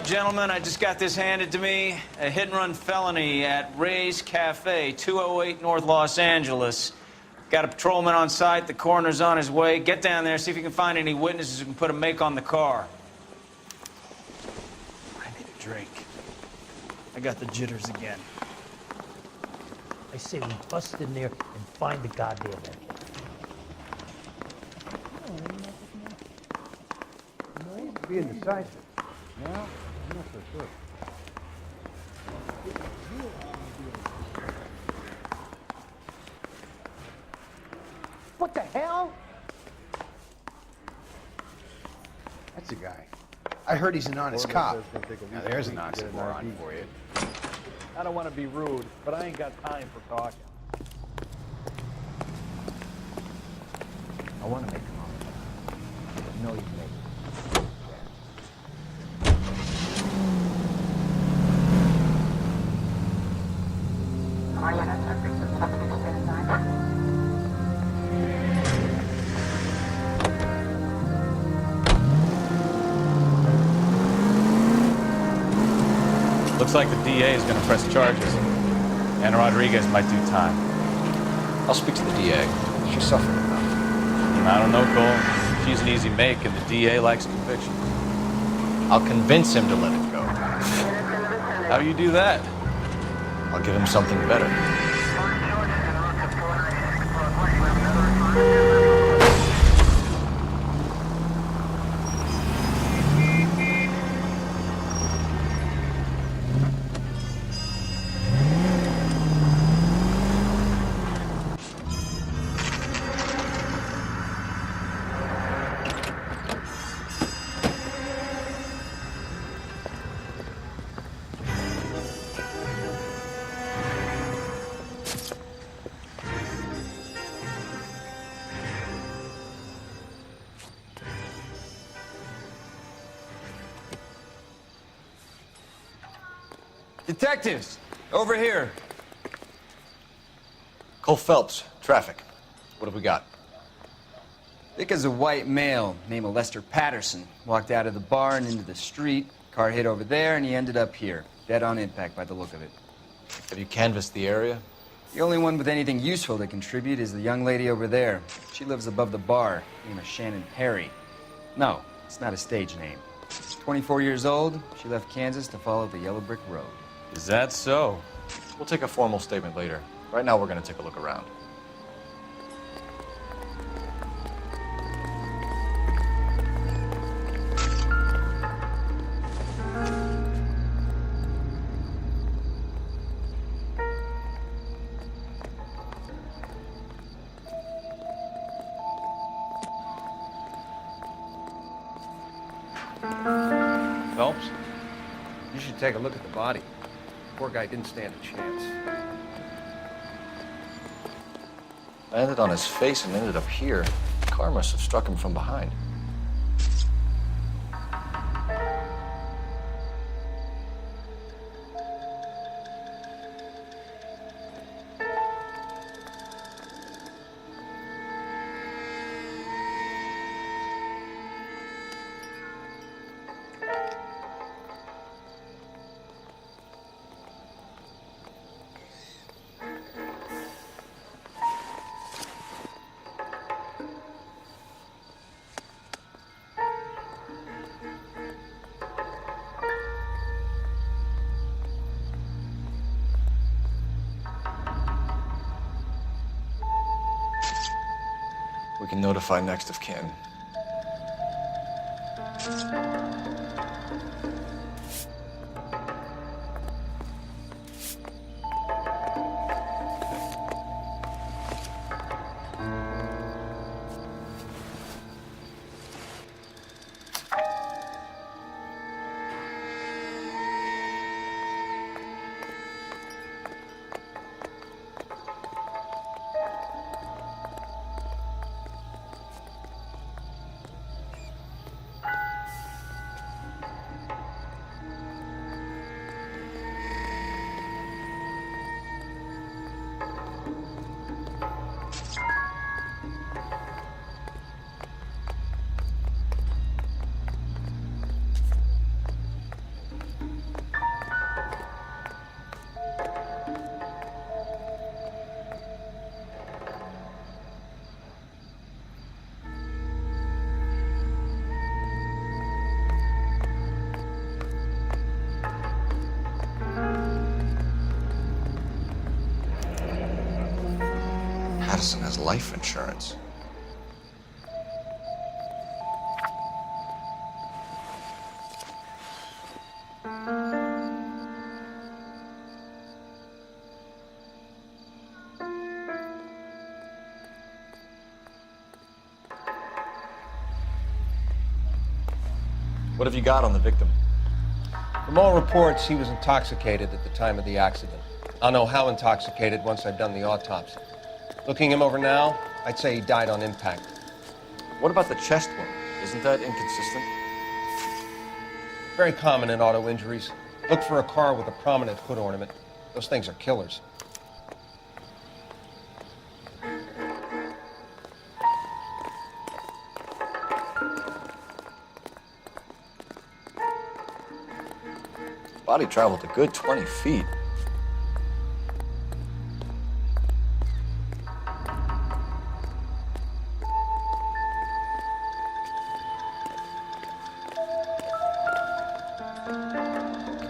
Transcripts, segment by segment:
right, gentlemen, I just got this handed to me. A hit-and-run felony at Ray's Cafe, 208 North Los Angeles. Got a patrolman on site. The coroner's on his way. Get down there, see if you can find any witnesses who can put a make on the car. I need a drink. I got the jitters again. I say we bust in there and find the goddamn engine. Being decisive. No, I'm not so sure. What the hell? That's the guy. I heard he's an honest cop. Now there's an honest moron for you. I don't want to be rude, but I ain't got time for talking. I want to make him honest. I know he's making. Looks like the DA is going to press charges. And Rodriguez might do time. I'll speak to the DA. She's suffering enough. I don't know, Cole. She's an easy make, and the DA likes conviction. I'll convince him to let it go. How do you do that? I'll give him something better. Detectives, over here. Cole Phelps, traffic. What have we got? Thick as a white male, named Lester Patterson. Walked out of the bar and into the street. Car hit over there, and he ended up here. Dead on impact by the look of it. Have you canvassed the area? The only one with anything useful to contribute is the young lady over there. She lives above the bar, name is Shannon Perry. No, it's not a stage name. 24 years old, she left Kansas to follow the yellow brick road. Is that so? We'll take a formal statement later. Right now, we're going to take a look around. Phelps, you should take a look at the body. Poor guy didn't stand a chance. Landed on his face and ended up here. The car must have struck him from behind. We can notify next of kin. Patterson has life insurance. What have you got on the victim? From all reports, he was intoxicated at the time of the accident. I'll know how intoxicated once I've done the autopsy. Looking him over now, I'd say he died on impact. What about the chest wound? Isn't that inconsistent? Very common in auto injuries. Look for a car with a prominent foot ornament. Those things are killers. Body traveled a good 20 feet.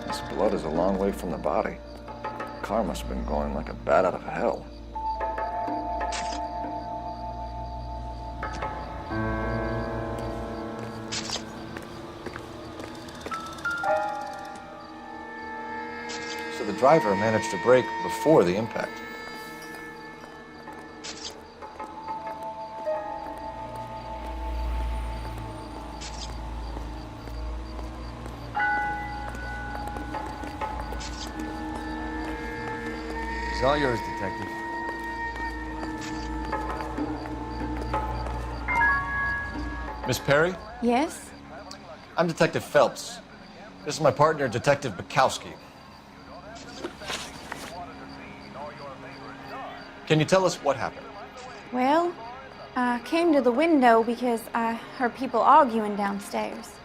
This blood is a long way from the body. The car must have been going like a bat out of hell. So the driver managed to brake before the impact. It's all yours, Detective. Miss Perry? Yes? I'm Detective Phelps. This is my partner, Detective Bukowski. Can you tell us what happened? Well, I came to the window because I heard people arguing downstairs.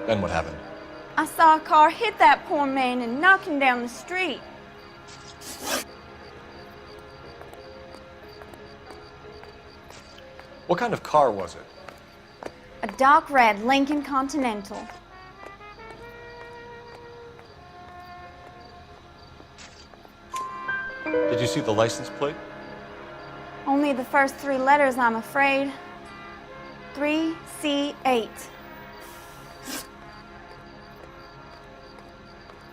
Then what happened? I saw a car hit that poor man and knock him down the street. What kind of car was it? A dark red Lincoln Continental. Did you see the license plate? Only the first three letters, I'm afraid. 3C8.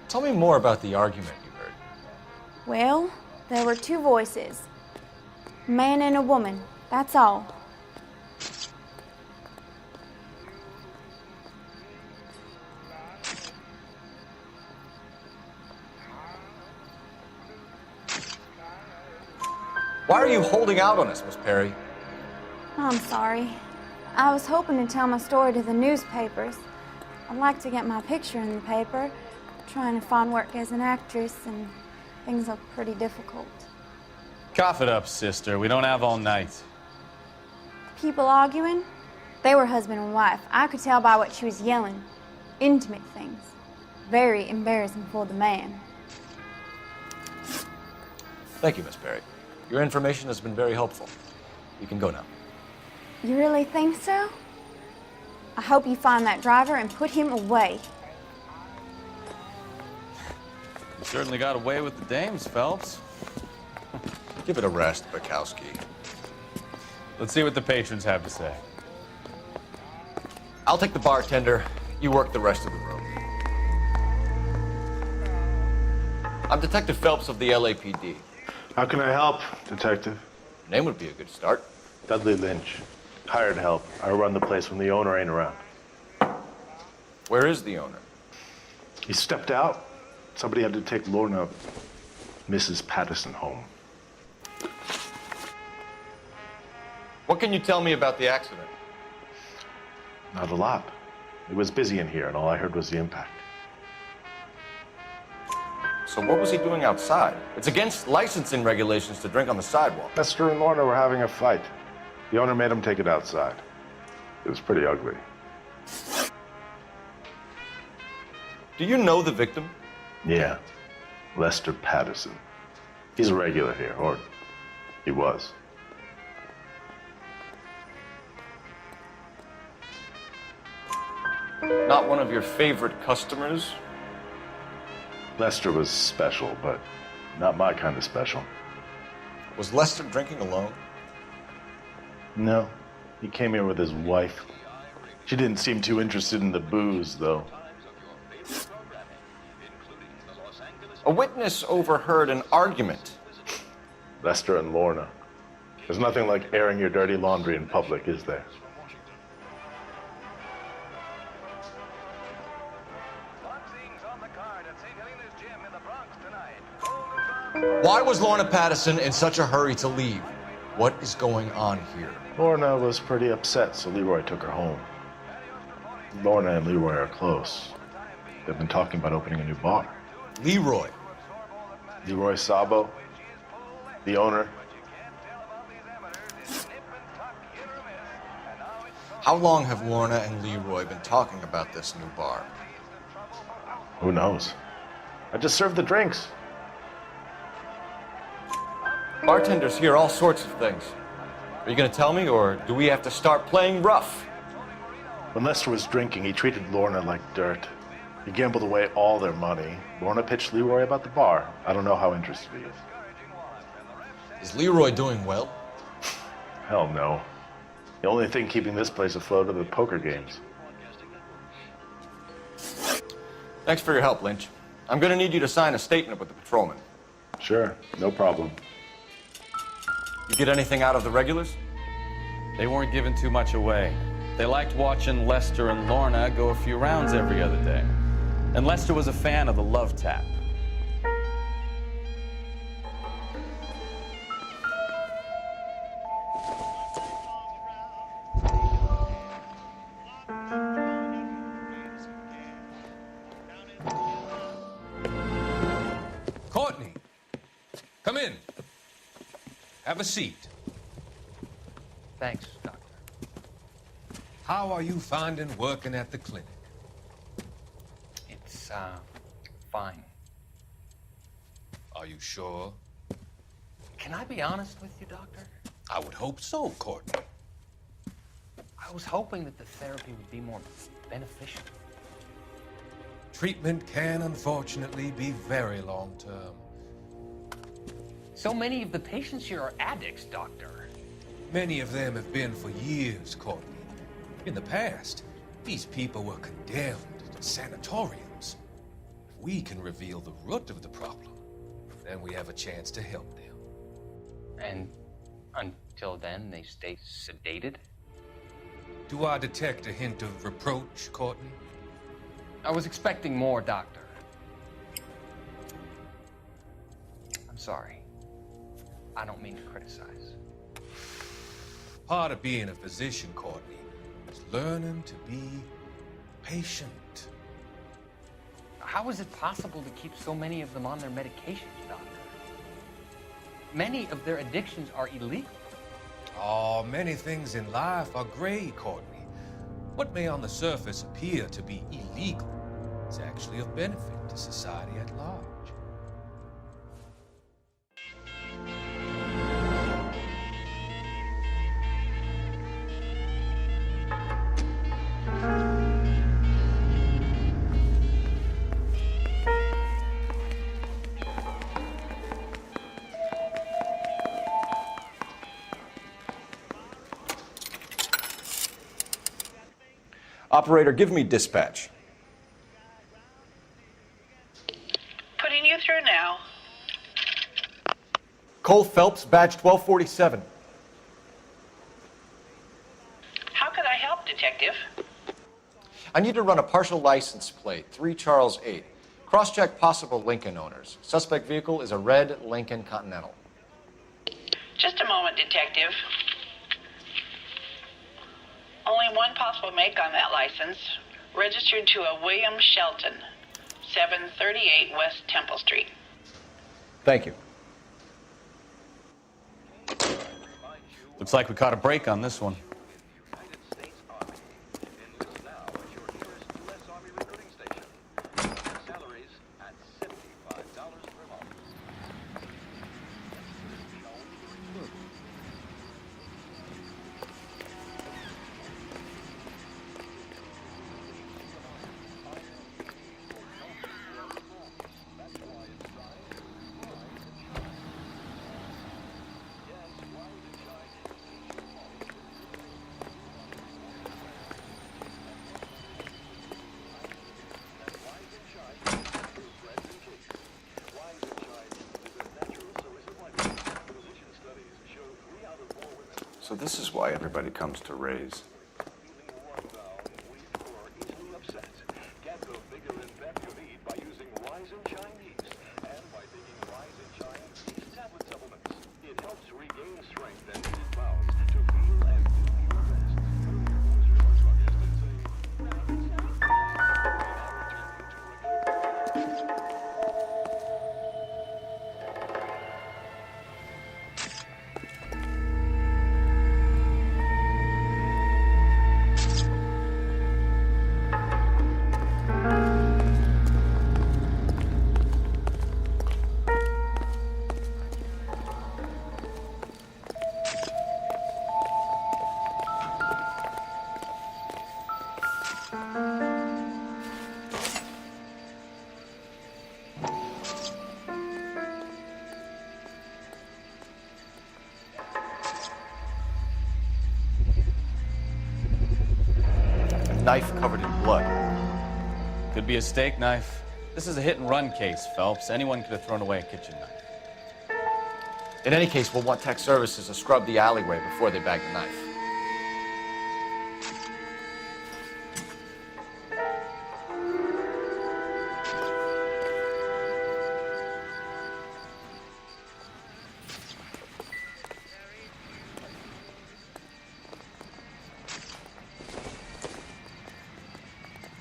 Tell me more about the argument you heard. Well, there were two voices. A man and a woman, that's all. Why are you holding out on us, Miss Perry? I'm sorry. I was hoping to tell my story to the newspapers. I'd like to get my picture in the paper. Trying to find work as an actress, and things are pretty difficult. Cough it up, sister. We don't have all night. People arguing? They were husband and wife. I could tell by what she was yelling. Intimate things. Very embarrassing for the man. Thank you, Miss Perry. Your information has been very helpful. You can go now. You really think so? I hope you find that driver and put him away. You certainly got away with the dames, Phelps. Give it a rest, Bukowski. Let's see what the patrons have to say. I'll take the bartender. You work the rest of the room. I'm Detective Phelps of the LAPD. How can I help, Detective? Your name would be a good start. Dudley Lynch. Hired help. I run the place when the owner ain't around. Where is the owner? He stepped out. Somebody had to take Lorna, Mrs. Patterson, home. What can you tell me about the accident? Not a lot. It was busy in here, and all I heard was the impact. So what was he doing outside? It's against licensing regulations to drink on the sidewalk. Lester and Lorna were having a fight. The owner made him take it outside. It was pretty ugly. Do you know the victim? Yeah, Lester Patterson. He's a regular here, or he was. Not one of your favorite customers? Lester was special, but not my kind of special. Was Lester drinking alone? No, he came here with his wife. She didn't seem too interested in the booze, though. A witness overheard an argument. Lester and Lorna. There's nothing like airing your dirty laundry in public, is there? Why was Lorna Patterson in such a hurry to leave? What is going on here? Lorna was pretty upset, so Leroy took her home. Lorna and Leroy are close. They've been talking about opening a new bar. Leroy. Leroy Sabo, the owner. How long have Lorna and Leroy been talking about this new bar? Who knows? I just served the drinks. Bartenders hear all sorts of things. Are you going to tell me, or do we have to start playing rough? When Lester was drinking, he treated Lorna like dirt. He gambled away all their money. Lorna pitched Leroy about the bar. I don't know how interested he is. Is Leroy doing well? Hell no. The only thing keeping this place afloat are the poker games. Thanks for your help, Lynch. I'm going to need you to sign a statement with the patrolman. Sure, no problem. You get anything out of the regulars? They weren't giving too much away. They liked watching Lester and Lorna go a few rounds every other day. And Lester was a fan of the love tap. Courtney, come in. Have a seat. Thanks, Doctor. How are you finding working at the clinic? It's, fine. Are you sure? Can I be honest with you, Doctor? I would hope so, Courtney. I was hoping that the therapy would be more beneficial. Treatment can, unfortunately, be very long-term. So many of the patients here are addicts, Doctor. Many of them have been for years, Courtney. In the past, these people were condemned to sanatoriums. If we can reveal the root of the problem, then we have a chance to help them. And until then, they stay sedated? Do I detect a hint of reproach, Courtney? I was expecting more, Doctor. I'm sorry. I don't mean to criticize. Part of being a physician, Courtney, is learning to be patient. How is it possible to keep so many of them on their medications, Doctor? Many of their addictions are illegal. Oh, many things in life are gray, Courtney. What may on the surface appear to be illegal is actually of benefit to society at large. Operator, give me dispatch. Putting you through now. Cole Phelps, badge 1247. How could I help, Detective? I need to run a partial license plate, 3 Charles 8. Cross-check possible Lincoln owners. Suspect vehicle is a red Lincoln Continental. Just a moment, Detective. Only one possible make on that license. Registered to a William Shelton, 738 West Temple Street. Thank you. Looks like we caught a break on this one. this is why everybody comes to Ray's. Knife covered in blood. Could be a steak knife. This is a hit-and-run case, Phelps. Anyone could have thrown away a kitchen knife. In any case, we'll want tech services to scrub the alleyway before they bag the knife.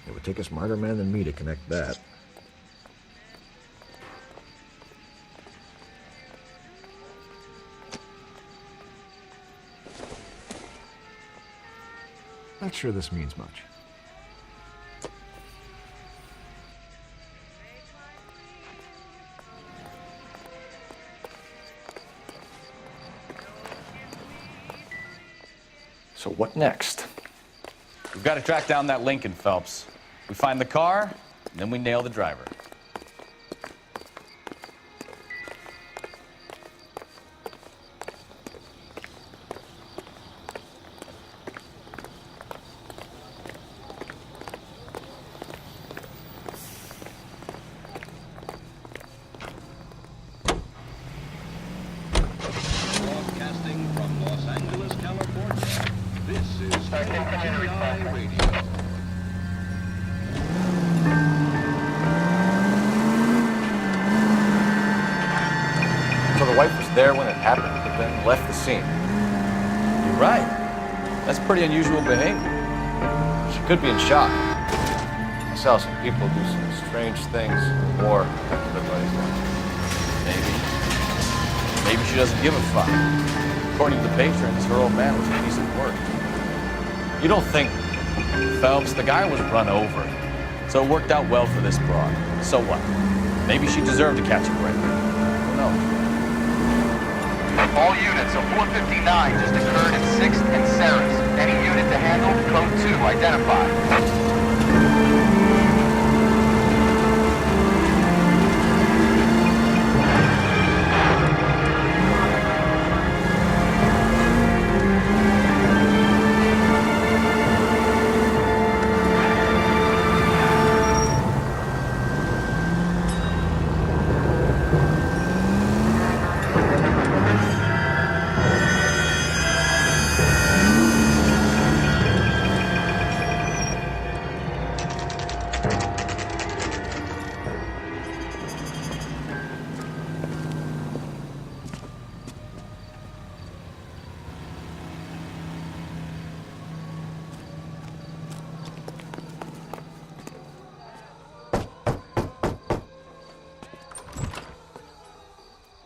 It would take a smarter man than me to connect that. Not sure this means much. So what next? We've got to track down that Lincoln, Phelps. We find the car, and then we nail the driver. Broadcasting from Los Angeles, California, this is KGI Radio. So the wife was there when it happened, but then left the scene. You're right. That's pretty unusual behavior. She could be in shock. I saw some people do some strange things in war after their buddies left. Maybe she doesn't give a fuck. According to the patrons, her old man was a piece of work. You don't think? Phelps, the guy was run over. So it worked out well for this broad. So what? Maybe she deserved to catch a break. Who knows? All units, a 459 just occurred at 6th and Sarah's. Any unit to handle, code 2, identified.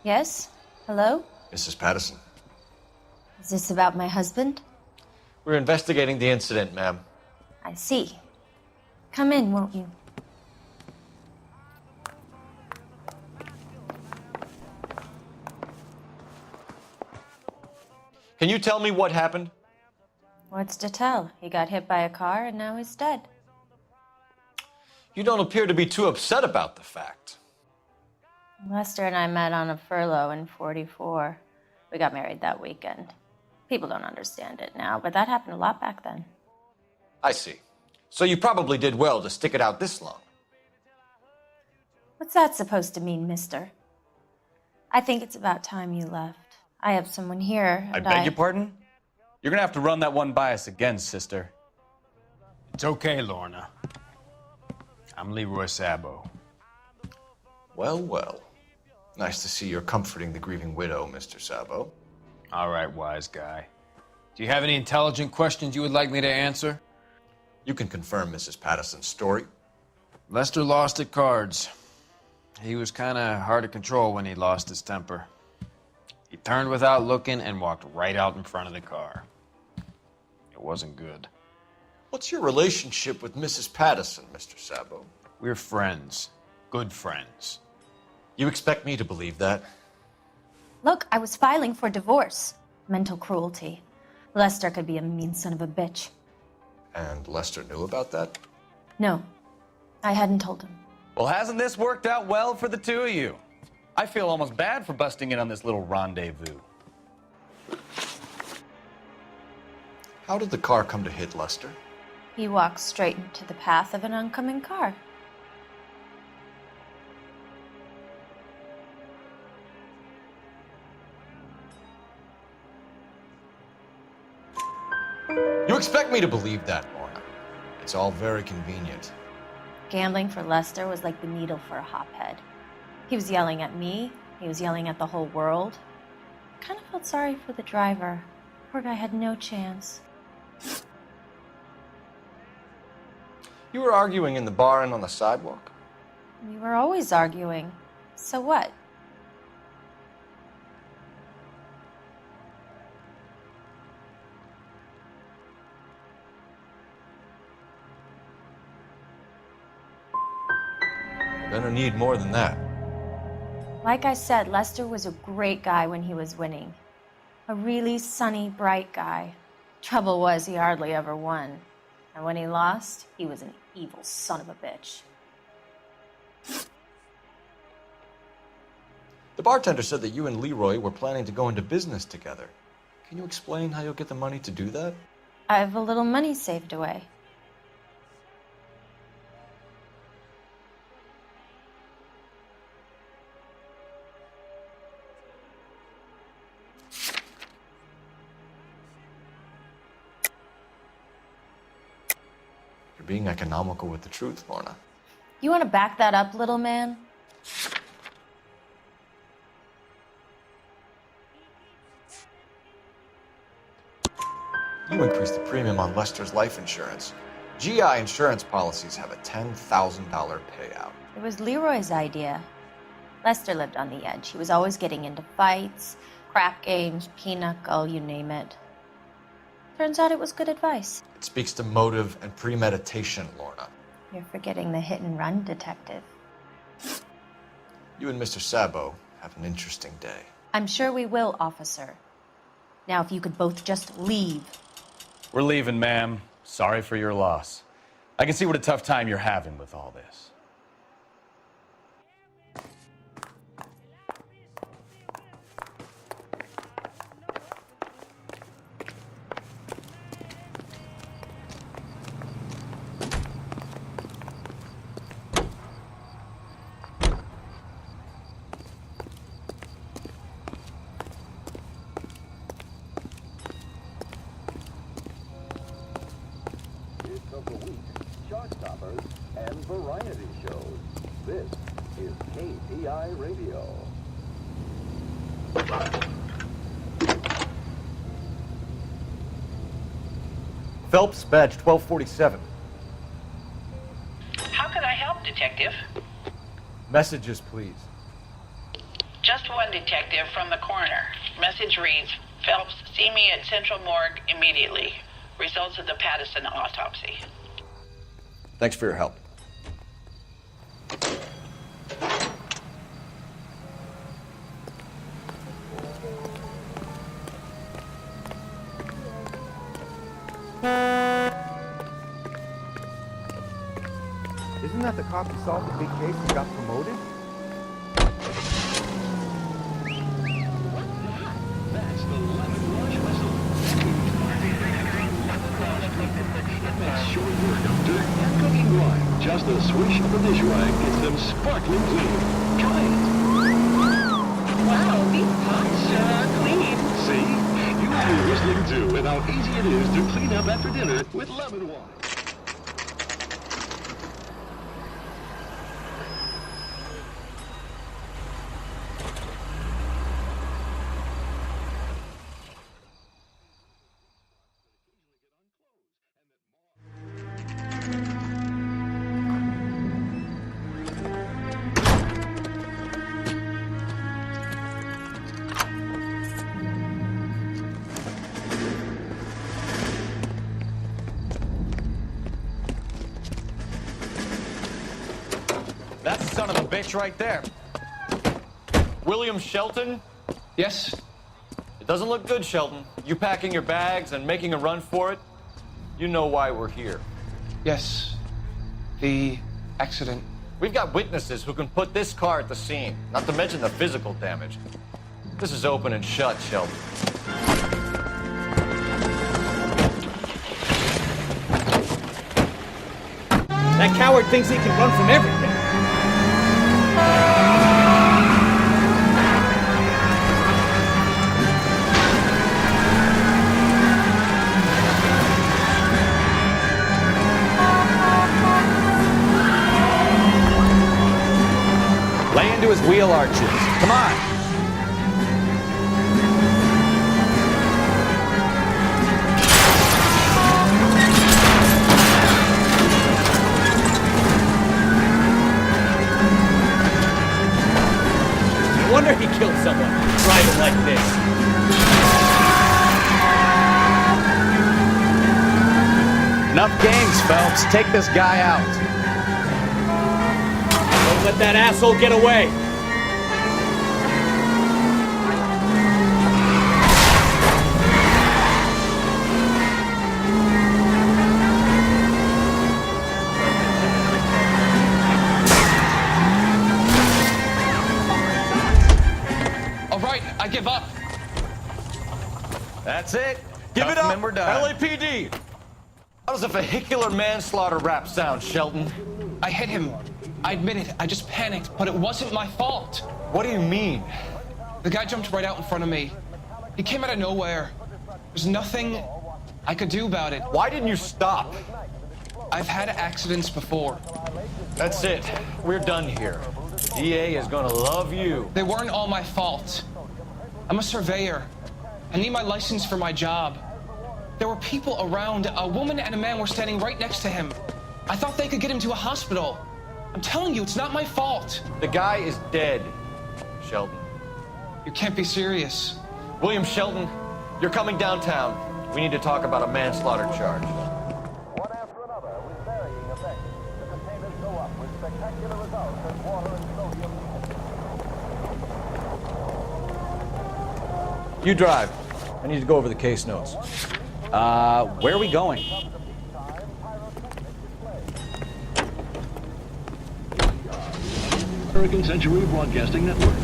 Yes? Hello? Mrs. Patterson. Is this about my husband? We're investigating the incident, ma'am. I see. Come in, won't you? Can you tell me what happened? What's to tell? He got hit by a car and now he's dead. You don't appear to be too upset about the fact. Lester and I met on a furlough in '44. We got married that weekend. People don't understand it now, but that happened a lot back then. I see. So you probably did well to stick it out this long. What's that supposed to mean, mister? I think it's about time you left. I have someone here, I and beg your pardon? You're gonna have to run that one by us again, sister. It's okay, Lorna. I'm Leroy Sabo. Well, well. Nice to see you're comforting the grieving widow, Mr. Sabo. All right, wise guy. Do you have any intelligent questions you would like me to answer? You can confirm Mrs. Patterson's story. Lester lost at cards. He was kind of hard to control when he lost his temper. He turned without looking and walked right out in front of the car. It wasn't good. What's your relationship with Mrs. Patterson, Mr. Sabo? We're friends. Good friends. You expect me to believe that? Look, I was filing for divorce. Mental cruelty. Lester could be a mean son of a bitch. And Lester knew about that? No, I hadn't told him. Well, hasn't this worked out well for the two of you? I feel almost bad for busting in on this little rendezvous. How did the car come to hit Lester? He walked straight into the path of an oncoming car. You expect me to believe that, Lorna? It's all very convenient. Gambling for Lester was like the needle for a hophead. He was yelling at me. He was yelling at the whole world. I kind of felt sorry for the driver. Poor guy had no chance. You were arguing in the bar and on the sidewalk? We were always arguing. So what? You're gonna need more than that. Like I said, Lester was a great guy when he was winning. A really sunny, bright guy. Trouble was, he hardly ever won. And when he lost, he was an evil son of a bitch. The bartender said that you and Leroy were planning to go into business together. Can you explain how you'll get the money to do that? I have a little money saved away. You're being economical with the truth, Lorna. You want to back that up, little man? You increased the premium on Lester's life insurance. GI insurance policies have a $10,000 payout. It was Leroy's idea. Lester lived on the edge. He was always getting into fights, crap games, pinochle, you name it. Turns out it was good advice. It speaks to motive and premeditation, Lorna. You're forgetting the hit and run detective. You and Mr. Sabo have an interesting day. I'm sure we will, officer. Now, if you could both just leave. We're leaving, ma'am. Sorry for your loss. I can see what a tough time you're having with all this. Of the week, chart toppers, and variety shows. This is KPI Radio. Phelps, badge 1247. How can I help, Detective? Messages, please. Just one detective from the coroner. Message reads, Phelps, see me at Central Morgue immediately. Results of the Patterson autopsy. Thanks for your help. Isn't that the cop who solved the big case and got promoted? That's the lemon wash whistle. Makes short work of dirt and cooking grime. Just a swish of the dish rag gets them sparkling clean. Try it. Wow, these pots sure are clean. See? You now you're listening to and how easy it is to clean up after dinner with lemon wine. That's the son of a bitch right there. William Shelton? Yes? It doesn't look good, Shelton. You packing your bags and making a run for it? You know why we're here. Yes. The accident. We've got witnesses who can put this car at the scene, not to mention the physical damage. This is open and shut, Shelton. That coward thinks he can run from everything. Lay into his wheel arches. Come on. No wonder he killed someone driving like this. Enough games, Phelps. Take this guy out. Don't let that asshole get away. All right, I give up. That's it. Give it up. And we're done. LAPD. How does a vehicular manslaughter rap sound, Shelton? I hit him. I admit it. I just panicked, but it wasn't my fault. What do you mean? The guy jumped right out in front of me. He came out of nowhere. There's nothing I could do about it. Why didn't you stop? I've had accidents before. That's it. We're done here. The DA is gonna love you. They weren't all my fault. I'm a surveyor. I need my license for my job. There were people around. A woman and a man were standing right next to him. I thought they could get him to a hospital. I'm telling you, it's not my fault. The guy is dead, Shelton. You can't be serious. William Shelton, you're coming downtown. We need to talk about a manslaughter charge. One after another, with varying effects, the containers go up with spectacular results as water and sodium. You drive. I need to go over the case notes. Where are we going? American Century Broadcasting Network.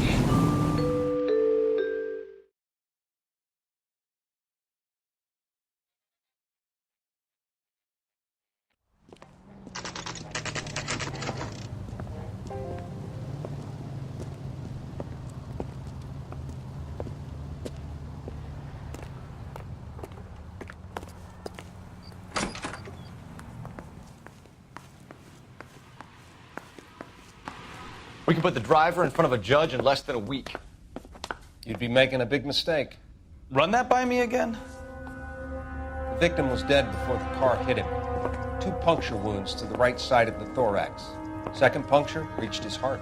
We can put the driver in front of a judge in less than a week. You'd be making a big mistake. Run that by me again? The victim was dead before the car hit him. 2 puncture wounds to the right side of the thorax. Second puncture reached his heart.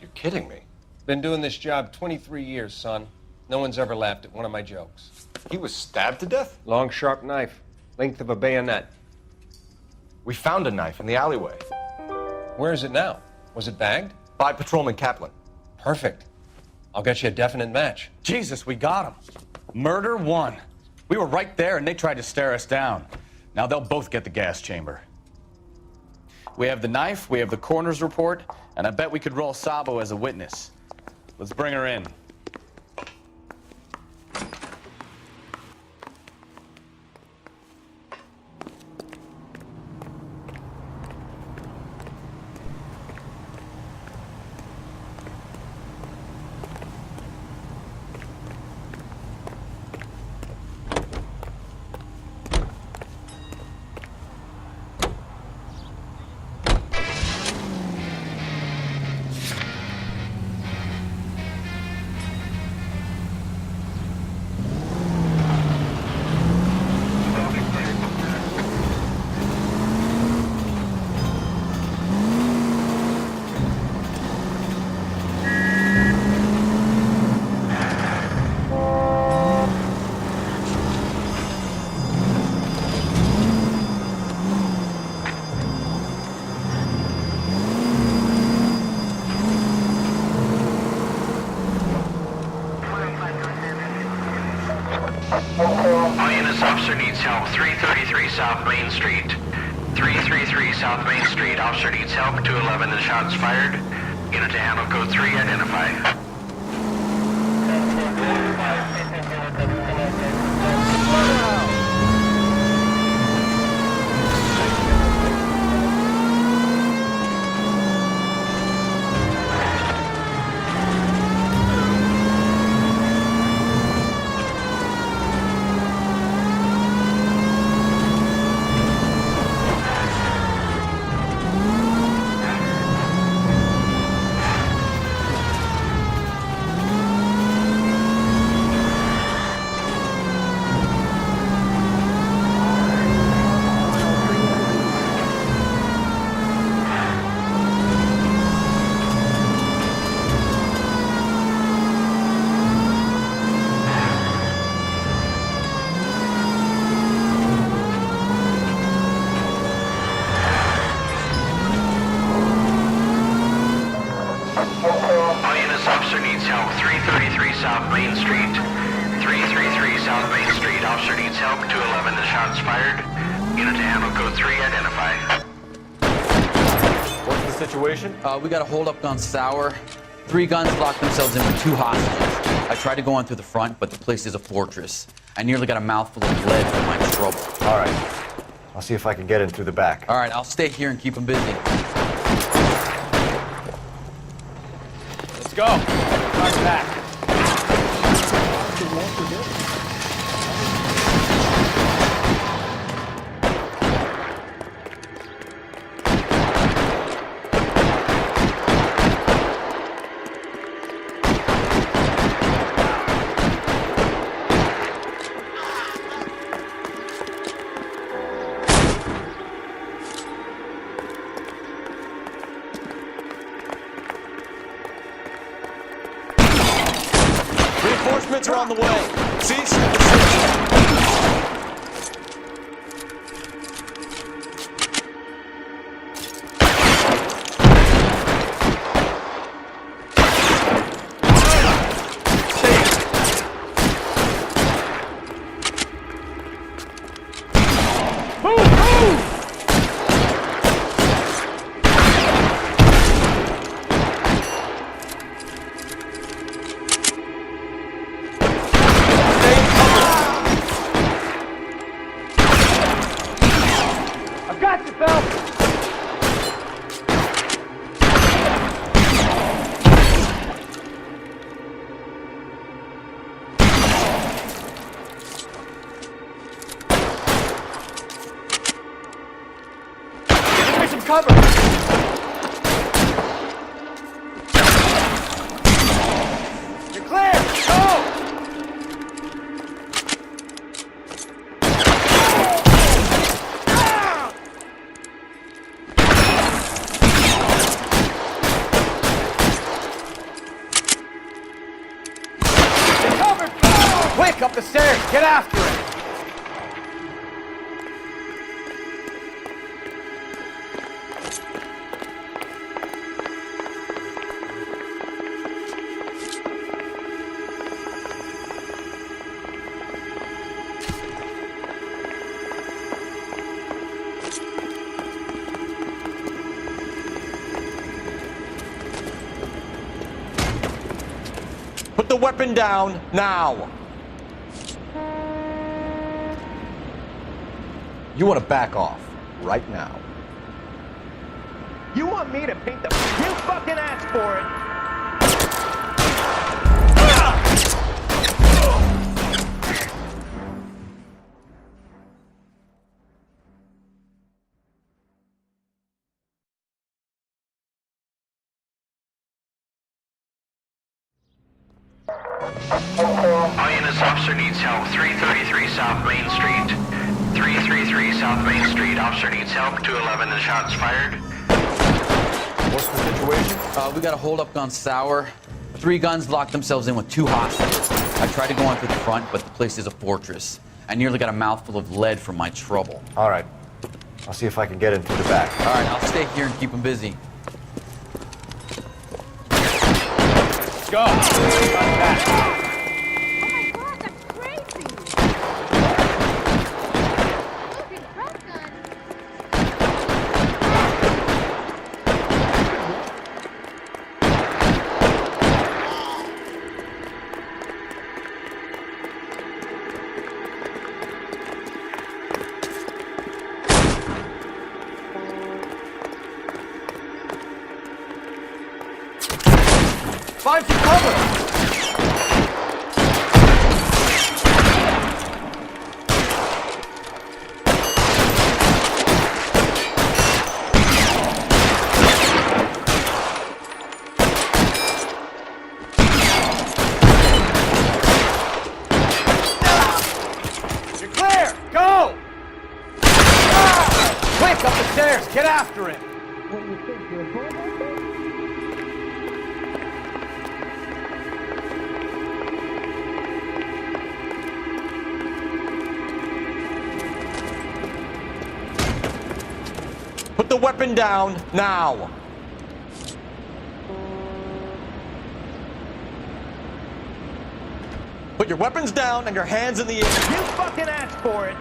You're kidding me. Been doing this job 23 years, son. No one's ever laughed at one of my jokes. He was stabbed to death? Long, sharp knife. Length of a bayonet. We found a knife in the alleyway. Where is it now? Was it bagged? By Patrolman Kaplan. Perfect. I'll get you a definite match. Jesus, we got him. Murder 1. We were right there and they tried to stare us down. Now they'll both get the gas chamber. We have the knife, we have the coroner's report, and I bet we could roll Sabo as a witness. Let's bring her in. Main Street. 333 South Main Street. Officer needs help. 211 and shots fired. Unit to handle code 3. Identify. We got a holdup gone sour. 3 guns locked themselves in with 2 hostages. I tried to go on through the front, but the place is a fortress. I nearly got a mouthful of lead from my trouble. All right. I'll see if I can get in through the back. All right, I'll stay here and keep them busy. Let's go. Back back. Reinforcements are on the way. Cease and desist. Cover! You're clear! Go! Get covered! Quick, up the stairs! Get after it! Put the weapon down now. You want to back off right now. You want me to paint the... You fucking asked for it! All units, officer needs help. 333 South Main Street. 333 South Main Street. Officer needs help. 211 and shots fired. What's the situation? We got a holdup gone sour. 3 guns locked themselves in with 2 hostages. I tried to go on through the front, but the place is a fortress. I nearly got a mouthful of lead from my trouble. All right. I'll see if I can get in through the back. All right, I'll stay here and keep them busy. Let's go. Back. Oh my god, that's crazy! Look at that gun. Find some cover! You're clear! Go! Quick, up the stairs! Get after him! Put the weapon down, now! Put your weapons down and your hands in the air. You fucking asked for it!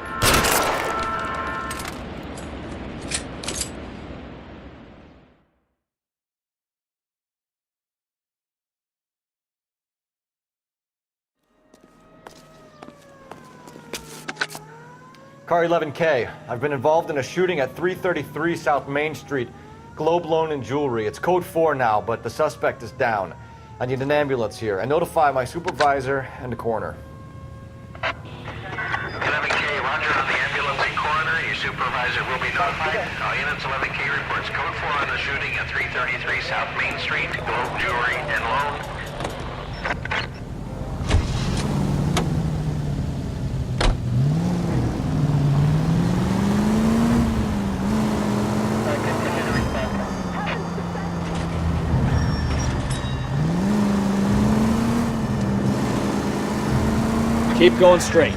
Car 11K. I've been involved in a shooting at 333 South Main Street. Globe loan and jewelry. It's code 4 now, but the suspect is down. I need an ambulance here. And notify my supervisor and the coroner. 11K, roger on the ambulance and coroner. Your supervisor will be notified. All units, 11K reports code 4 on the shooting at 333 South Main Street. Globe jewelry and loan. Keep going straight.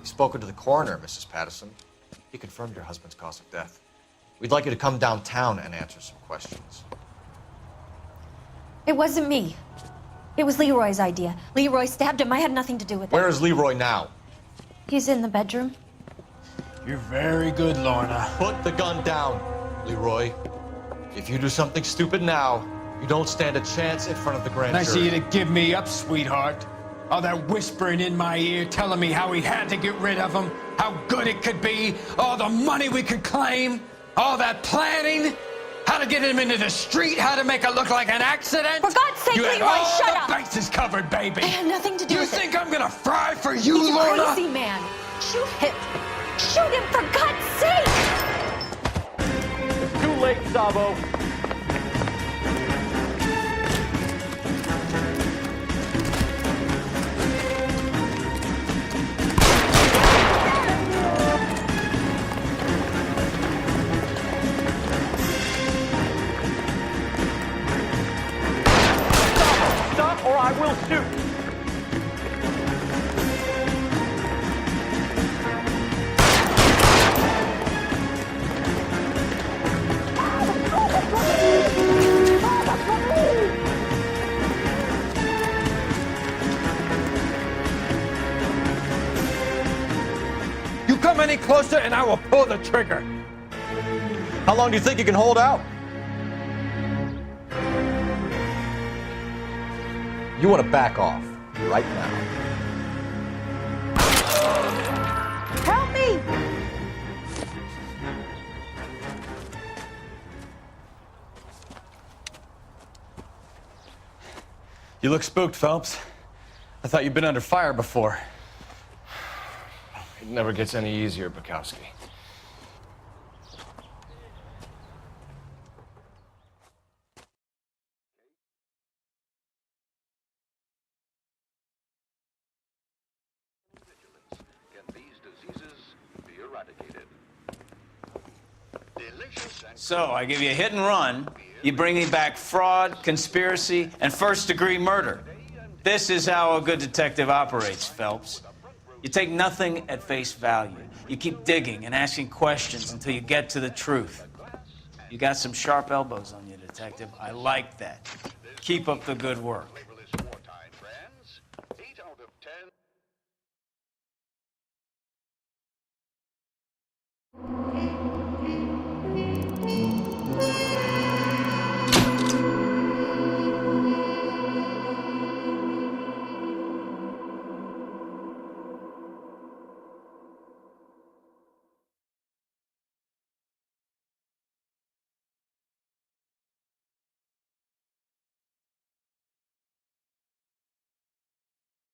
Spoken to the coroner, Mrs. Patterson. He confirmed your husband's cause of death. We'd like you to come downtown and answer some questions. It wasn't me. It was Leroy's idea. Leroy stabbed him. I had nothing to do with it. Where is Leroy now? He's in the bedroom. You're very good, Lorna. Put the gun down, Leroy. If you do something stupid now, you don't stand a chance in front of the grand jury. Nice of you to give me up, sweetheart. All that whispering in my ear telling me how we had to get rid of him, how good it could be, all the money we could claim, all that planning, how to get him into the street, how to make it look like an accident. For God's sake, you had Leroy, all shut the up. bases covered, baby. I had nothing to do with it. You think I'm gonna fry for you, He's Lorna? a crazy man. Shoot him. Shoot him, for God's sake. It's too late, Sabo. Stop or I will shoot. You come any closer and I will pull the trigger. How long do you think you can hold out? You want to back off right now. Help You look spooked, Phelps. I thought you'd been under fire before. It never gets any easier, Bukowski. So, I give you a hit and run. You bring me back fraud, conspiracy, and first-degree murder. This is how a good detective operates, Phelps. You take nothing at face value. You keep digging and asking questions until you get to the truth. You got some sharp elbows on you, detective. I like that. Keep up the good work.